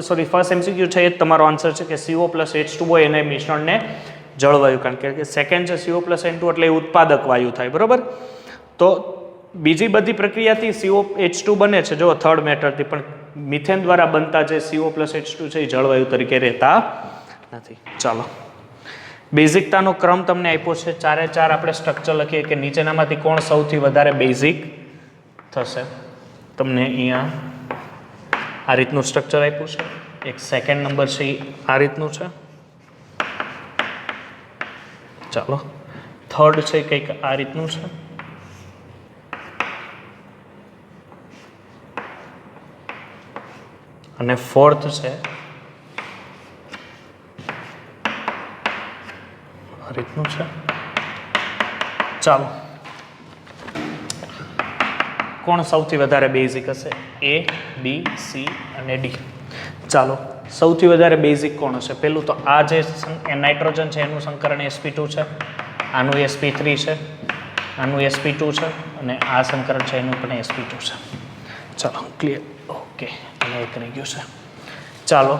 સોરી ફર્સ્ટ MCQ છે એ તમારો આન્સર છે કે CO + H2O એને મિશ્રણને જળવાયુ, કારણ કે સેકન્ડ છે CO + N2 એટલે ઉત્પાદક વાયુ થાય. બરોબર. તો બીજી બધી પ્રક્રિયાથી COH2 બને છે, જો થર્ડ મેટરથી, પણ મિથેન દ્વારા બનતા જે CO + H2 છે એ જળવાયુ તરીકે રહેતા નથી. ચાલો બેઝિકતાનો ક્રમ તમને આપ્યો છે, 4 4 આપણે સ્ટ્રક્ચર લખીએ કે નીચેનામાંથી કોણ સૌથી વધારે બેઝિક થશે. તમને અહીંયા આ રીતનું સ્ટ્રક્ચર આપ્યું છે. એક સેકન્ડ નંબર છે એ આ રીતનું છે. ચાલો થર્ડ છે કંઈક આ રીતનું છે. અને ફોર્થ છે આ રીતનું છે. ચાલો કોણ સૌથી વધારે બેઝિક હશે? A, B, C અને D. ચાલો સૌથી વધારે બેઝિક કોણ હશે? પેલું તો આ જે નાઇટ્રોજન છે એનું સંકરણ sp2 છે, આનું sp3 છે, આનું sp2 છે અને આ સંકરણ છે એનું પણ sp2 છે. ચાલો ક્લિયર. ઓકે, અને એક રહી ગયું છે. ચાલો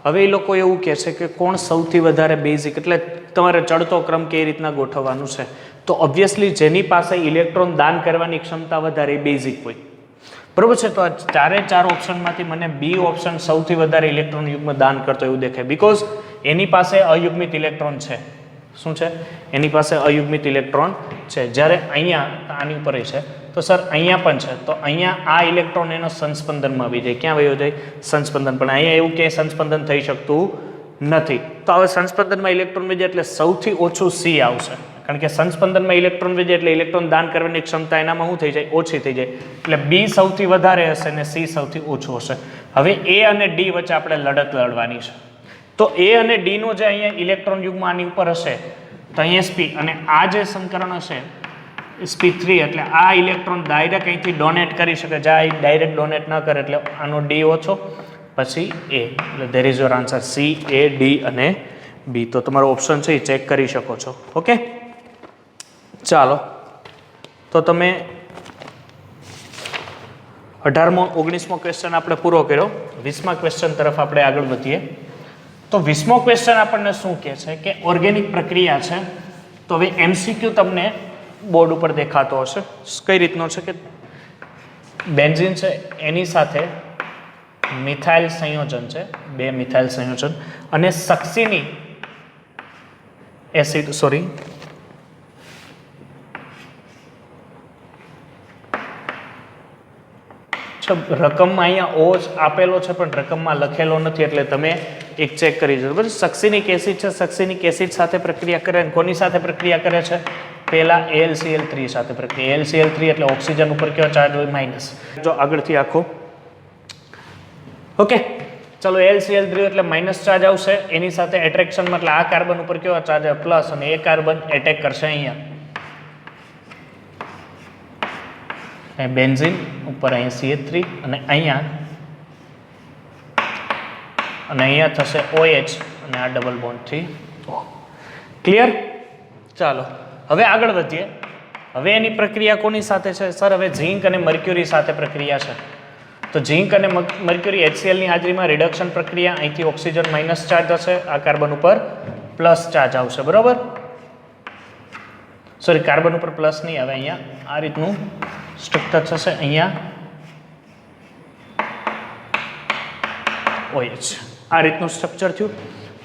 હવે એ લોકો એવું કહે છે કે કોણ સૌથી વધારે બેઝિક, એટલે તમારે ચડતો ક્રમ કેવી રીતના ગોઠવવાનું છે. તો ઓબ્વિયસલી જેની પાસે ઇલેક્ટ્રોન દાન કરવાની ક્ષમતા વધારે એ બેઝિક હોય. બરોબર છે. તો આ 4 4 ઓપ્શનમાંથી મને B ઓપ્શન સૌથી વધારે ઇલેક્ટ્રોન યુગ્મ દાન કરતો એવું દેખાય, બીકોઝ એની પાસે અયુગ્મિત ઇલેક્ટ્રોન છે. શું છે? એની પાસે અયુગ્મિત ઇલેક્ટ્રોન છે. જ્યારે અહીંયા આની ઉપર છે તો સર અહીંયા પણ છે, તો અહીંયા આ ઇલેક્ટ્રોન એનો સંસ્પંદનમાં આવી જાય. ક્યાં વયો જાય? સંસ્પંદન. પણ અહીંયા એવું કે સંસ્પંદન થઈ શકતું નથી. તો હવે સંસ્પંદનમાં ઇલેક્ટ્રોન વહી જાય એટલે સૌથી ઓછું C આવશે. કારણ કે સંસ્પંદનમાં ઇલેક્ટ્રોન વધે એટલે ઇલેક્ટ્રોન દાન કરવાની ક્ષમતા એનામાં શું થઈ જાય? ઓછી થઈ જાય. એટલે બી સૌથી વધારે હશે અને સી સૌથી ઓછું હશે. હવે એ અને ડી વચ્ચે આપણે લડત લડવાની છે. તો એ અને ડી નો જે અહીંયા ઇલેક્ટ્રોન યુગ્મ આની ઉપર હશે તો અહીંયા sp અને આ જે સમીકરણ હશે sp3 એટલે આ ઇલેક્ટ્રોન ડાયરેક્ટ અહીંથી ડોનેટ કરી શકે. જે આ ડાયરેક્ટ ડોનેટ ન કરે એટલે આનો ડી ઓછો, પછી એ, એટલે there is your answer C, A, D અને બી. તો તમારો ઓપ્શન છે એ ચેક કરી શકો છો. ઓકે, ચાલો તો તમે 18મો 19મો ક્વેશ્ચન આપણે પૂરો કર્યો. 20મા ક્વેશ્ચન તરફ આપણે આગળ વધીએ. તો 20મો ક્વેશ્ચન આપણને શું કહે છે કે ઓર્ગેનિક પ્રક્રિયા છે. તો હવે એમસીક્યુ તમને બોર્ડ ઉપર દેખાતો હશે. કઈ રીતનો છે કે બેન્ઝીન છે એની સાથે મિથાઇલ સંયોજન છે, 2 મિથાઇલ સંયોજન, અને સક્સીની એસિડ, સોરી રકમમાં અહીંયા ઓ આપેલો છે પણ રકમમાં લખેલો નથી એટલે તમે એક ચેક કરી જજો. બરાબર, સક્સીનિક એસિડ છે, સક્સીનિક એસિડ સાથે પ્રક્રિયા કરે. કોની સાથે પ્રક્રિયા કરે છે? પહેલા AlCl3 સાથે પ્રક્રિયા. AlCl3 એટલે ઓક્સિજન ઉપર કયો ચાર્જ હોય? માઇનસ. જો આગળથી આખો ઓકે, ચલો AlCl3 એટલે માઇનસ ચાર્જ આવશે. એની સાથે એટ્રેક્શન એટલે આ કાર્બન ઉપર કયો ચાર્જ આવે? પ્લસ. અને એ કાર્બન એટેક કરશે અહીંયા બેન્ઝીન ઉપર, અહીંયા CH3 અને અહીંયા થશે OH અને આ ડબલ બોન્ડથી ક્લિયર. ચાલો હવે આગળ વધીએ. હવે એની પ્રક્રિયા કોની સાથે છે? સર હવે ઝિંક અને મર્ક્યુરી સાથે પ્રક્રિયા છે. તો ઝિંક અને મર્ક્યુરી HCl ની હાજરીમાં રિડક્શન પ્રક્રિયા. અહીંથી ઓક્સિજન માઇનસ ચાર્જ હશે, આ કાર્બન ઉપર પ્લસ ચાર્જ આવશે. બરોબર, સોરી કાર્બન ઉપર પ્લસ નહીં આવે, અહીંયા આ રીતનું સ્ટ્રક્ચર થશે. અહીંયા OH આ રીતનું સ્ટ્રક્ચર થયું.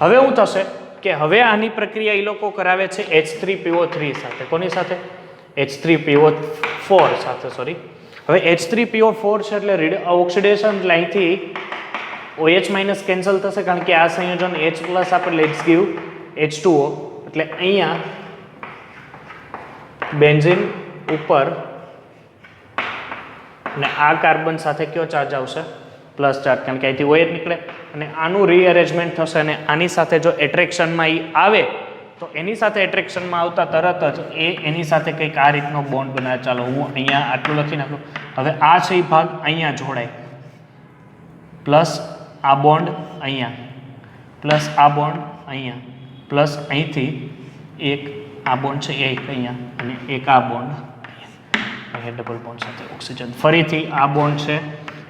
હવે શું થશે કે હવે આની પ્રક્રિયા એ લોકો કરાવે છે H3PO3 સાથે. કોની સાથે? H3PO4 સાથે, સોરી. હવે H3PO4 છે એટલે ઓક્સિડેશન, એટલે અહીંથી OH માઇનસ કેન્સલ થશે કારણ કે આ સંયોજન H પ્લસ આપણે લેટ્સ ગીવ H2O. એટલે અહીંયા બેન્ઝીન ઉપર અને આ કાર્બન સાથે કયો ચાર્જ આવશે? પ્લસ ચાર્જ, કારણ કે અહીંથી OH નીકળે અને આનું રીઅરેન્જમેન્ટ થશે. અને આની સાથે જો એટ્રેક્શનમાં આવે તો એની સાથે એટ્રેક્શનમાં આવતા તરત જ એની સાથે કંઈક આ રીતનો બોન્ડ બનાવે. ચાલો હું અહીંયા આટલું લખી નાખું. હવે આ છે એ ભાગ અહીંયા જોડાય, પ્લસ આ બોન્ડ અહીંયા, પ્લસ આ બોન્ડ અહીંયા, પ્લસ અહીંથી એક આ બોન્ડ છે એક અહીંયા અને એક આ બોન્ડ અહીંયા ડબલ બોન્ડ સાથે ઓક્સિજન. ફરીથી આ બોન્ડ છે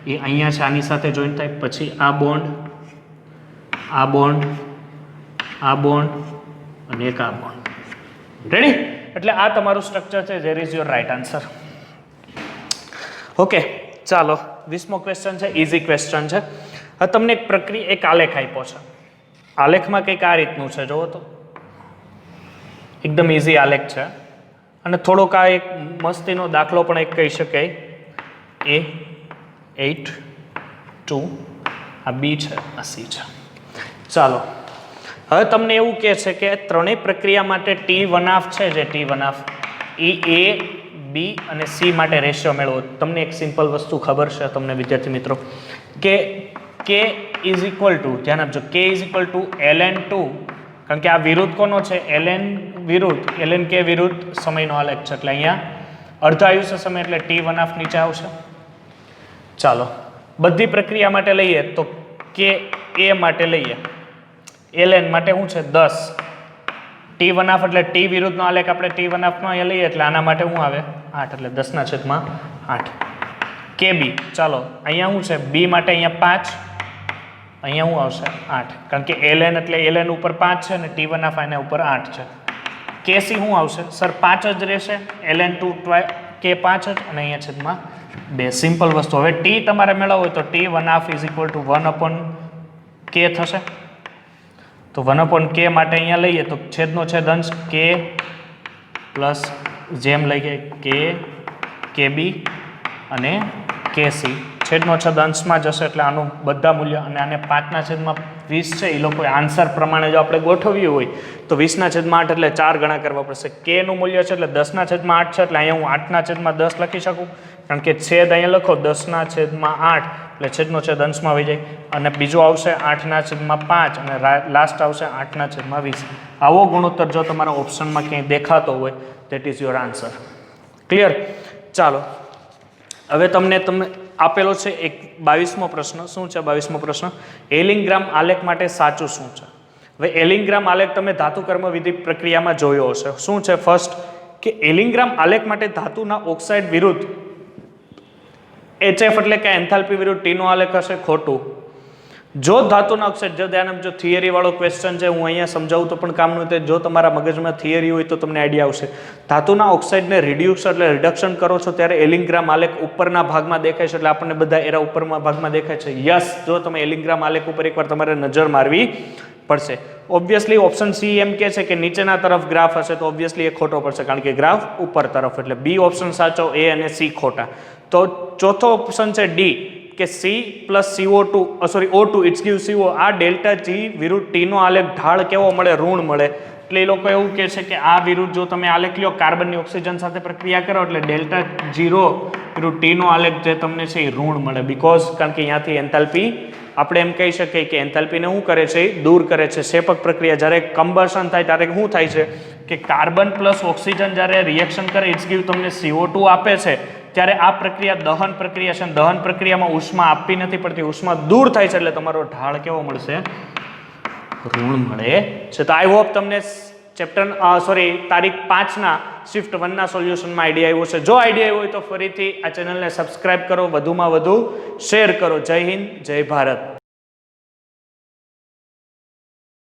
એ અહીંયા છે, આની સાથે જોઈન્ટ થાય, પછી આ બોન્ડ, આ બોન્ડ, આ બોન્ડ અને એક આ બોન્ડ. રેડી? એટલે આ તમારું સ્ટ્રક્ચર છે. There is your right answer. Okay, ચાલો 20મો ક્વેશ્ચન છે, ઇઝી ક્વેશ્ચન છે. હવે તમને એક પ્રક્રિયા, એક આલેખ આપ્યો છે. આલેખમાં કંઈક આ રીતનું છે, જુઓ તો એકદમ ઇઝી આલેખ છે. અને થોડોક આ એક મસ્તીનો દાખલો પણ એક કહી શકાય. A8 2 આ B છે, આ C છે. ચાલો હવે તમને એવું કહે છે કે ત્રણેય પ્રક્રિયા માટે T1 છે, જે T1 એ A, B અને C માટે રેશિયો મેળવો. તમને એક સિમ્પલ વસ્તુ ખબર છે તમને વિદ્યાર્થી મિત્રો કે K ઇઝ ઇક્વલ ટુ, ધ્યાન આપજો, K is equal two ln2, કારણ કે આ વિરુદ્ધ કોનો છે? ln K વિરુદ્ધ સમયનો આલેખ છે. એટલે અહીંયા અર્ધ આયુષ્ય સમય એટલે T1 નીચે આવશે. ચાલો બધી પ્રક્રિયા માટે લઈએ તો કે A માટે લઈએ, ln માટે શું છે? 10. T1 એટલે T વિરુદ્ધનો આલેખ આપણે T1 નો અહીંયા લઈએ એટલે આના માટે શું આવે? 8, એટલે 10/8. KB, ચાલો અહીંયા શું છે? B માટે અહીંયા 5, અહીંયા શું આવશે? 8, કારણ કે ln એટલે ln ઉપર 5 છે અને T1 એના ઉપર 8 છે. KC શું આવશે? સર 5 જ રહેશે, ln2 K 5 જ અને અહીંયા છેદમાં 2. સિમ્પલ વસ્તુ. હવે T તમારે મેળવવો હોય તો T1 is equal two 1/K થશે. તો 1/K માટે અહીંયા લઈએ તો છેદનો છેદ અંશ K પ્લસ જેમ લઈએ K, KB અને KC. છેદનો છેદ અંશમાં જશે એટલે આનું બધા મૂલ્ય અને આને 5/20 છે એ લોકોએ આન્સર પ્રમાણે જો આપણે ગોઠવ્યું હોય તો 20/8 એટલે 4 ગણા કરવા પડશે. k નું મૂલ્ય છે એટલે 10/8 છે એટલે અહીંયા હું 8/10 લખી શકું કારણ કે છેદ અહીંયા લખો 10/8 એટલે છેદનો છેદ અંશમાં વહી જાય અને બીજું આવશે 8/5 અને લાસ્ટ આવશે 8/20. આવો ગુણોત્તર જો તમારા ઓપ્શનમાં ક્યાંય દેખાતો હોય that is your answer. Clear? ચાલો હવે તમે આપેલો છે એક 22મો પ્રશ્ન. શું છે 22મો પ્રશ્ન? એલિંગ્રામ આલેખ માટે સાચું શું છે? હવે એલિંગ્રામ આલેખ તમે ધાતુ કર્મ વિધિ પ્રક્રિયામાં જોયો હશે. શું છે? ફર્સ્ટ કે એલિંગ્રામ આલેખ માટે ધાતુના ઓક્સાઇડ વિરુદ્ધ HF એટલે કે એન્થાલ્પી વિરુદ્ધ T નો આલેખ હશે. ખોટું. જો ધાતુના ઓક્સાઇડ, જો ધ્યાન આપજો, થિયરી વાળો ક્વેશ્ચન છે, હું અહીંયા સમજાવું તો પણ કામનું તે. જો તમારા મગજમાં થિયરી હોય તો તમને આઈડિયા આવશે. ધાતુના ઓક્સાઇડને રિડ્યુસ એટલે રિડક્શન કરો છો ત્યારે એલિંગ્રામ આલેખ ઉપરના ભાગમાં દેખાય છે એટલે આપણને બધા એરા ઉપરના ભાગમાં દેખાય છે. યસ, જો તમે એલિંગ્રામ આલેખ ઉપર એકવાર તમારે નજર મારવી પડશે. ઓબ્વિયસલી ઓપ્શન સી એમ કે છે કે નીચેના તરફ ગ્રાફ હશે તો ઓબ્વિયસલી એ ખોટો પડશે કારણ કે ગ્રાફ ઉપર તરફ, એટલે બી ઓપ્શન સાચો, એ અને સી ખોટા. તો ચોથો ઓપ્શન છે ડી કે C plus CO2 sorry O2 it's give CO. આ ડેલ્ટા G વિરુદ્ધ T નો આલેખ ઢાળ કેવો મળે? ઋણ મળે. એટલે એ લોકો એવું કહે છે કે આ વિરુદ્ધ જો તમે આલેખ લ્યો, કાર્બનની ઓક્સિજન સાથે પ્રક્રિયા કરો એટલે ડેલ્ટા 0 વિરુદ્ધ T નો આલેખ જે તમને છે એ ઋણ મળે. બીકોઝ કારણ કે અહીંયાથી એન્થાલ્પી આપણે એમ કહી શકીએ કે એન્થાલ્પીને શું કરે છે? દૂર કરે છે. શેપક પ્રક્રિયા જ્યારે કમ્બશન થાય ત્યારે શું થાય છે કે કાર્બન પ્લસ ઓક્સિજન જ્યારે રિએક્શન કરે ઇટ્સ ગીવ તમને CO2 આપે છે ત્યારે આ પ્રક્રિયા દહન પ્રક્રિયા છે. દહન પ્રક્રિયામાં ઉષ્મા આપવી નથી પડતી, ઉષ્મા દૂર થાય છે એટલે તમારો ઢાળ કેવો મળશે? ઋણ મળે છે. તો આઈ હોપ તમને ચેપ્ટર તારીખ 5ના શિફ્ટ 1ના સોલ્યુશનમાં આઈડિયા આવ્યો છે. જો આઈડિયા આવ્યો હોય તો ફરીથી આ ચેનલને સબસ્ક્રાઇબ કરો, વધુમાં વધુ શેર કરો. જય હિન્દ, જય ભારત.